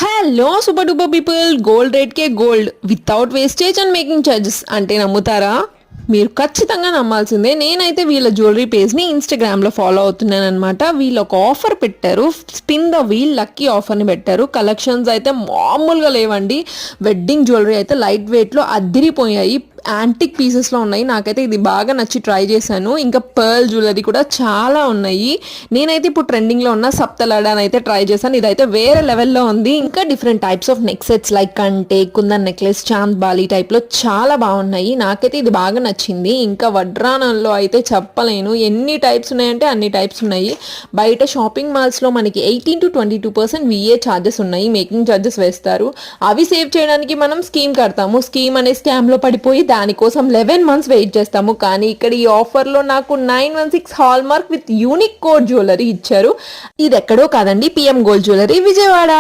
Hello super duper people, gold రేట్కే gold without wastage and making charges అంటే నమ్ముతారా? మీరు ఖచ్చితంగా నమ్మాల్సిందే. నేనైతే వీళ్ళ జ్యువెలరీ పేజ్ని ఇన్స్టాగ్రామ్లో ఫాలో అవుతున్నాను అనమాట. వీళ్ళు ఒక ఆఫర్ పెట్టారు, స్పిన్ ద వీల్ లక్కీ ఆఫర్ని పెట్టారు. కలెక్షన్స్ అయితే మామూలుగా లేవండి. వెడ్డింగ్ జ్యువెలరీ అయితే లైట్ వెయిట్లో అద్దిరిపోయాయి. యాంటిక్ పీసెస్లో ఉన్నాయి. నాకైతే ఇది బాగా నచ్చి ట్రై చేశాను. ఇంకా పర్ల్ జ్యువెలరీ కూడా చాలా ఉన్నాయి. నేనైతే ఇప్పుడు ట్రెండింగ్లో ఉన్న సప్తలాడాని అయితే ట్రై చేశాను. ఇదైతే వేరే లెవెల్లో ఉంది. ఇంకా different types of neck sets like కంటే, కుందన్ నెక్లెస్, చాంద్ బాలి టైప్లో చాలా బాగున్నాయి. నాకైతే ఇది బాగా నచ్చింది. ఇంకా వడ్రానంలో అయితే చెప్పలేను, ఎన్ని టైప్స్ ఉన్నాయంటే అన్ని టైప్స్ ఉన్నాయి. బయట షాపింగ్ మాల్స్లో మనకి 18 to 22% విఏ ఛార్జెస్ ఉన్నాయి, మేకింగ్ ఛార్జెస్ వేస్తారు. అవి సేవ్ చేయడానికి మనం స్కీమ్ కడతాము. స్కీమ్ అనే స్కామ్లో పడిపోయి దానికోసం 11 months వెయిట్ చేస్తాము. కానీ ఇక్కడ ఈ ఆఫర్లో నాకు 916 hall mark with unique code jewellery ఇచ్చారు. ఇది ఎక్కడో కాదండి, పిఎం గోల్డ్ జ్యువెలరీ, విజయవాడ.